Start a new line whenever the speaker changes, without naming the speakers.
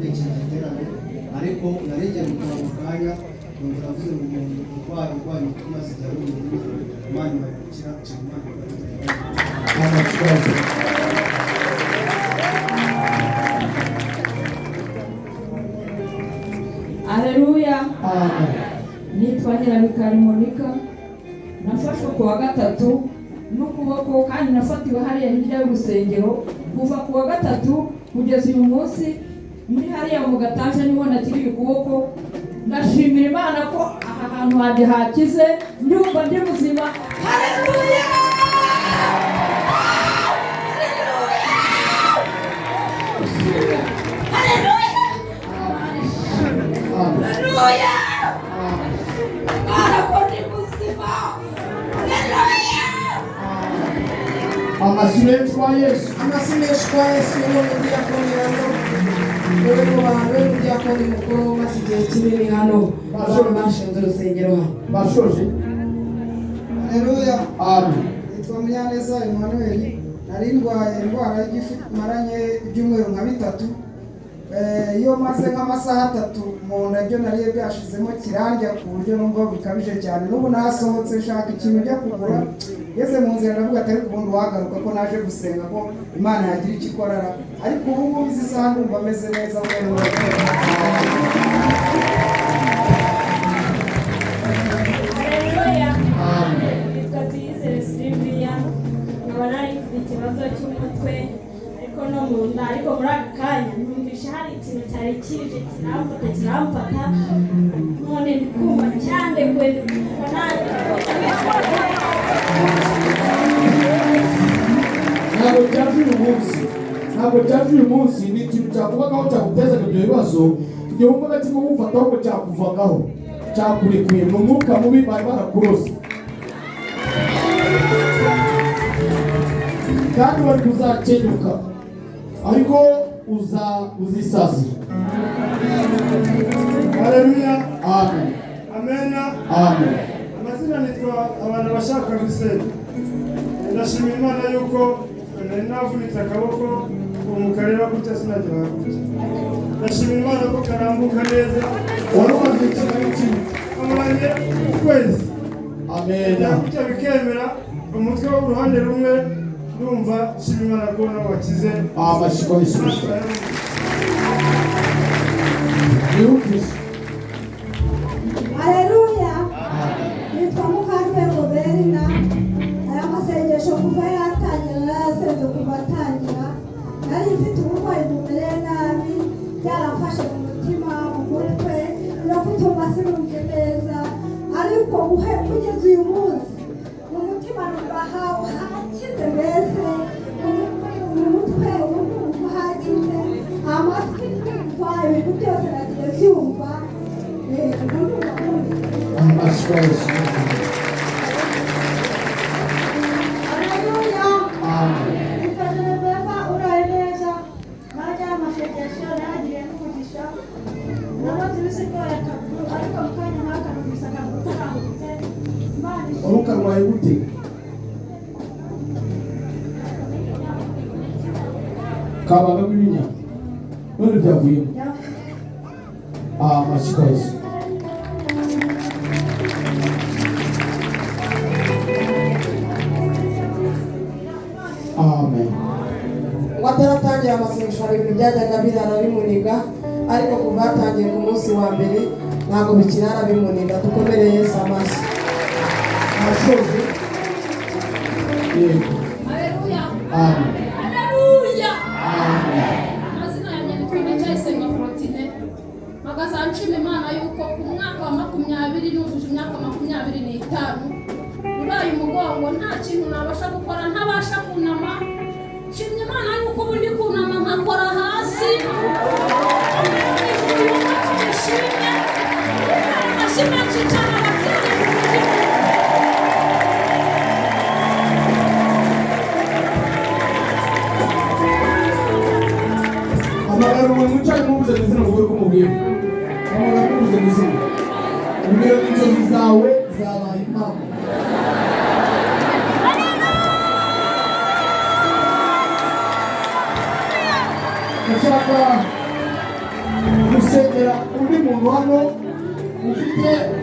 iki giterane ariko narengeye mu kanya numva avuze ngo umuntu urwaye umutima zijya rumwe Imana ibakira Imana
Haleluya. Amen. Nitwa Nyirabikari Monica. Nafashwe ku wa gatatu n'ukuboko kandi nafatiwe hariya hirya y'urusengero kuva ku wa gatatu kugeza uyu munsi muri hariya mu Gataje niho nakiriye ukuboko. Ndashimira Imana ko aha hantu handi hakize ndumva ndi muzima. Haleluya. Haleluya.
Amasimeshwa Yesu
n'udiyakonirano dore mu bantu n'udiyakoni mukuru maze igihe kinini hano bashinze urusengero hano
bashoje.
Haleluya.
Amen.
Nitwa Munyaneza Emmanuel. Nari ndwaye indwara y'igifu maranye ibyumweru nka bitatu. Iyo maze nk'amasaha 3 mu nda byo nariye byashizemo kirandya ku buryo numva bikabije cyane. N'ubu nasohotse shaka ikintu cyo kugura. Yeze mu nzira ndavuga atari kubundi wagaruka ko naje gusenga ko Imana yagira icyo ikorara. Ariko ubu ngubu izi saha ndumva meze neza mwene
Haleluya. Amen. Nitwa Silvia. Nabari ikibazo cy'umutwe ariko no mu nda ariko muri aka kanya numvisha hari ikintu cyari kije kiramfata none ndikumva cyane kwe
ntabwo cyaje uyu munsi ni ikintu cyakubagaho cyaguteza ibyo bibazo igihe wumva na kimwe wumfataho ngo cyakuvagaho cyakurekuye ni umwuka mubi bari barakurose kandi wari kuzakenyuka ariko uzisazira.
Haleluya.
Amen.
Amena.
Amen.
Amazina nitwa abantu bashaka gusenya. Ndashimira Imana yuko navunitse akaboko umukareba gutya sinagira gutya. Ndashimira Imana ko karambuka neza.
Wari umaze ikibazo kimwe
Amanye ukwezi.
Amen.
Ndakujya bikemera umutwe w'uruhande rumwe numva shimira Imana ko nabakize.
Amashiko y'Yesu.
Haleluya. Nitwa Mukarwego Berina. Aya masengesho kuva yatangira narasenze kuva atangira. Nari mfite uburwayi bumereye nabi byarafashe mu mutima mu mutwe no gutuma sinumve neza ariko kugeza uyu munsi mu mutima numvahawe hakize mbese mu mutwe ubu hakize amatwi numva ibintu byose nagiye byumva.
Amashiko y'Yesu.
Haleluya.
Amen.
Nitwa uraye neza najya amasengesho nagiye n'umugisha nabaze ibisigora akaguru ariko mu kanya ntakanumvise akaguru karambutse
Uruka rwaye gute? Kabaga bibinya. None byavuyemo. Amashiko y'Yesu. Amen.
wataratangira amasengesho hari ibintu byajyaga birara bimuniga ariko kuva hatangiye ku munsi wa mbere ntabwo bikirara bimuniga. Dukomere Yesu amashyi.
Amashozi. Yego.
Haleluya.
Amen.
Haleluya.
Amen.
Amazina yanjye ni Twinecyayisenga Florentine. Magazanshima Imana yuko ku mwaka wa 20 nujuje imyaka 25 uraye umugongo nta kintu nabasha gukora ntabasha kunama. Shimye Imana yuko ubu ndi kunama nkakora hasi.
Amagara umwe mucaye mubuze izina ngo kumubwira. Amagara mubuze izina. Umbwira inzozi zawe zabaye impamo. Ndashaka ufite